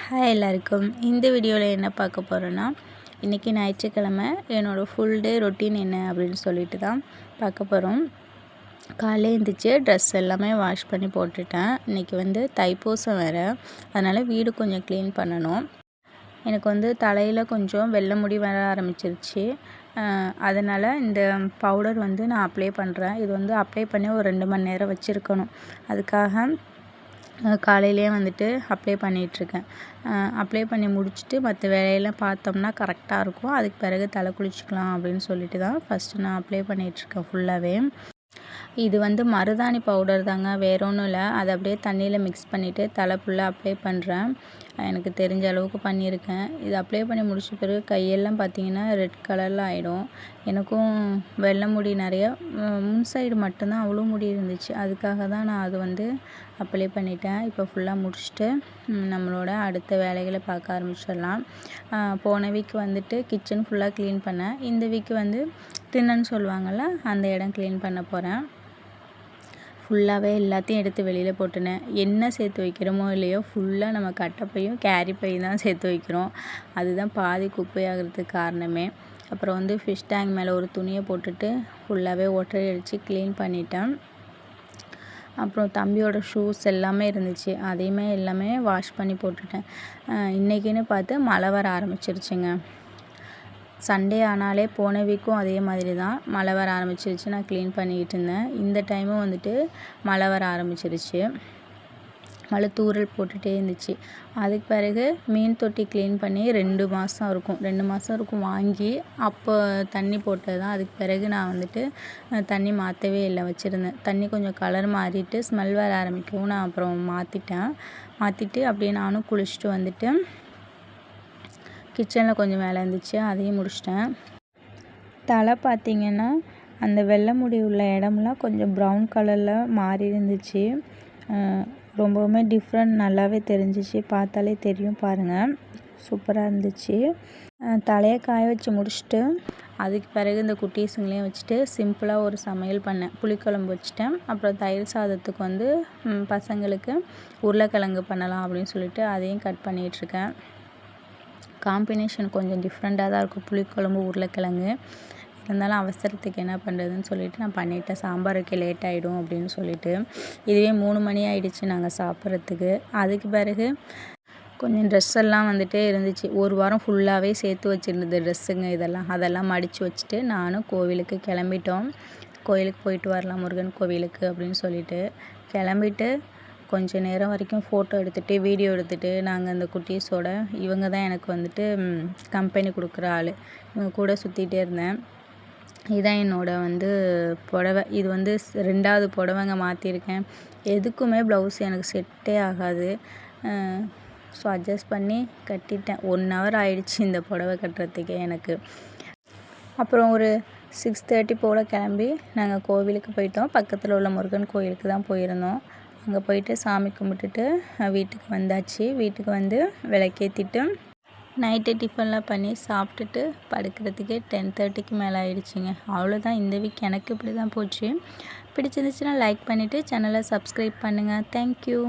Hi எல்லாருக்கும். இந்த வீடியோவில் என்ன பார்க்க போகிறோன்னா, இன்றைக்கி ஞாயிற்றுக்கிழமை என்னோடய ஃபுல் டே ரொட்டீன் என்ன அப்படின்னு சொல்லிட்டு தான் பார்க்க போகிறோம். காலையில் எழுந்திரிச்சு ட்ரெஸ் எல்லாமே வாஷ் பண்ணி போட்டுட்டேன். இன்றைக்கி தைப்பூசம் வேறு, அதனால் வீடு கொஞ்சம் க்ளீன் பண்ணணும். எனக்கு தலையில் கொஞ்சம் வெள்ளை முடி வர ஆரம்பிச்சிருச்சு. அதனால் இந்த பவுடர் நான் அப்ளை பண்ணுறேன். இது அப்ளை பண்ணி ஒரு 2 மணி நேரம் வச்சுருக்கணும். அதுக்காக காலையிலே அப்ளை பண்ணிகிட்ருக்கேன். அப்ளை பண்ணி முடிச்சுட்டு மற்ற வேலையெல்லாம் பார்த்தோம்னா கரெக்டாக இருக்கும். அதுக்கு பிறகு தலை குளிச்சுக்கலாம் அப்படின்னு சொல்லிட்டு தான் ஃபஸ்ட்டு நான் அப்ளை பண்ணிகிட்ருக்கேன் ஃபுல்லாகவே. இது மருதாணி பவுடர் தாங்க, வேறு ஒன்றும் இல்லை. அதை அப்படியே தண்ணியில் மிக்ஸ் பண்ணிவிட்டு தலை ஃபுல்லாக அப்ளை பண்ணுறேன். எனக்கு தெரிஞ்ச அளவுக்கு பண்ணியிருக்கேன். இது அப்ளை பண்ணி முடிச்ச பிறகு கையெல்லாம் பார்த்திங்கன்னா ரெட் கலரில் ஆகிடும். எனக்கும் வெள்ளை முடி நிறையா, முன் சைடு மட்டும்தான் அவ்வளோ முடி இருந்துச்சு. அதுக்காக தான் நான் அது அப்ளை பண்ணிட்டேன். இப்போ ஃபுல்லாக முடிச்சுட்டு நம்மளோட அடுத்த வேலைகளை பார்க்க ஆரம்பிச்சிடலாம். போன வீக் கிச்சன் ஃபுல்லாக க்ளீன் பண்ணேன். இந்த வீக் திண்ணன்னு சொல்லுவாங்கள்ல, அந்த இடம் க்ளீன் பண்ண போகிறேன். ஃபுல்லாகவே எல்லாத்தையும் எடுத்து வெளியில் போட்டுனேன். என்ன சேர்த்து வைக்கிறோமோ இல்லையோ, ஃபுல்லாக நம்ம கட்டைப்பையும் கேரி பையும் தான் சேர்த்து வைக்கிறோம். அதுதான் பாதி குப்பையாகிறதுக்கு காரணமே. அப்புறம் ஃபிஷ் டேங்க் மேலே ஒரு துணியை போட்டுட்டு ஃபுல்லாகவே ஒட்டரை அடித்து க்ளீன் பண்ணிட்டேன். அப்புறம் தம்பியோட ஷூஸ் எல்லாமே இருந்துச்சு, அதையுமே எல்லாமே வாஷ் பண்ணி போட்டுட்டேன். இன்றைக்கின்னு பார்த்து மழை வர ஆரம்பிச்சிருச்சுங்க. சண்டே ஆனாலே போன வீக்கும் அதே மாதிரி தான் மழை வர ஆரம்பிச்சிருச்சு. நான் க்ளீன் பண்ணிக்கிட்டு இருந்தேன். இந்த டைமும் மழை வர ஆரம்பிச்சிருச்சு. மழை தூறல் போட்டுகிட்டே இருந்துச்சு. அதுக்கு பிறகு மீன் தொட்டி க்ளீன் பண்ணி 2 மாதம் இருக்கும் வாங்கி. அப்போ தண்ணி போட்டது தான். அதுக்கு பிறகு நான் தண்ணி மாற்றவே இல்லை, வச்சுருந்தேன். தண்ணி கொஞ்சம் கலர் மாறிட்டு ஸ்மெல் வர ஆரம்பிக்கவும் நான் அப்புறம் மாற்றிட்டு அப்படியே நானும் குளிச்சுட்டு கிச்சனில் கொஞ்சம் வேலை இருந்துச்சு, அதையும் முடிச்சிட்டேன். தலை பார்த்திங்கன்னா அந்த வெள்ளை முடி உள்ள இடம்லாம் கொஞ்சம் ப்ரௌன் கலரில் மாறி இருந்துச்சு. ரொம்பவுமே டிஃப்ரெண்ட் நல்லாவே தெரிஞ்சிச்சு. பார்த்தாலே தெரியும் பாருங்கள், சூப்பராக இருந்துச்சு. தலையை காய வச்சு முடிச்சுட்டு அதுக்கு பிறகு இந்த குட்டீஸுங்களையும் வச்சுட்டு சிம்பிளாக ஒரு சமையல் பண்ணேன். புளிக்குழம்பு வச்சுட்டேன். அப்புறம் தயிர் சாதத்துக்கு பசங்களுக்கு உருளைக்கிழங்கு பண்ணலாம் அப்படின்னு சொல்லிட்டு அதையும் கட் பண்ணிகிட்ருக்கேன். காம்பினேஷன் கொஞ்சம் டிஃப்ரெண்ட்டாக தான் இருக்கும், புளிக்குழம்பு உருளைக்கிழங்கு. இருந்தாலும் அவசரத்துக்கு என்ன பண்ணுறதுன்னு சொல்லிவிட்டு நான் பண்ணிட்டேன். சாம்பாருக்கு லேட் ஆகிடும் அப்படின்னு சொல்லிட்டு. இதுவே 3 மணி ஆகிடுச்சு நாங்கள் சாப்பிட்றதுக்கு. அதுக்கு பிறகு கொஞ்சம் ட்ரெஸ் எல்லாம் இருந்துச்சு. ஒரு வாரம் ஃபுல்லாகவே சேர்த்து வச்சுருந்தது ட்ரெஸ்ஸுங்க அதெல்லாம் மடித்து வச்சுட்டு நானும் கோவிலுக்கு கிளம்பிட்டோம். கோவிலுக்கு போயிட்டு வரலாம், முருகன் கோவிலுக்கு அப்படின்னு சொல்லிட்டு கிளம்பிட்டு கொஞ்சம் நேரம் வரைக்கும் ஃபோட்டோ எடுத்துகிட்டு வீடியோ எடுத்துகிட்டு நாங்கள் அந்த குட்டீஸோட இவங்க தான் எனக்கு கம்பெனி கொடுக்குற ஆள், இவங்க கூட சுற்றிகிட்டே இருந்தேன். இதுதான் என்னோடய புடவை. இது 2வது புடவைங்க மாற்றிருக்கேன். எதுக்குமே ப்ளவுஸ் எனக்கு செட்டே ஆகாது. ஸோ அட்ஜஸ்ட் பண்ணி கட்டிட்டேன். 1 ஹவர் ஆகிடுச்சு இந்த புடவை கட்டுறதுக்கே எனக்கு. அப்புறம் ஒரு 6:30 போல் கிளம்பி நாங்கள் கோவிலுக்கு போயிட்டோம். பக்கத்தில் உள்ள முருகன் கோயிலுக்கு தான் போயிருந்தோம். அங்கே போயிட்டு சாமி கும்பிட்டுட்டு வீட்டுக்கு வந்தாச்சு. வீட்டுக்கு விளக்கேற்றிட்டு நைட்டு டிஃபன்லாம் பண்ணி சாப்பிட்டுட்டு படுக்கிறதுக்கே 10:30க்கு மேலே ஆகிடுச்சிங்க. அவ்வளோதான், இந்த வீக் எனக்கு இப்படி தான் போச்சு. பிடிச்சிருந்துச்சுன்னா லைக் பண்ணிவிட்டு சேனலை சப்ஸ்கிரைப் பண்ணுங்கள். தேங்க்யூ.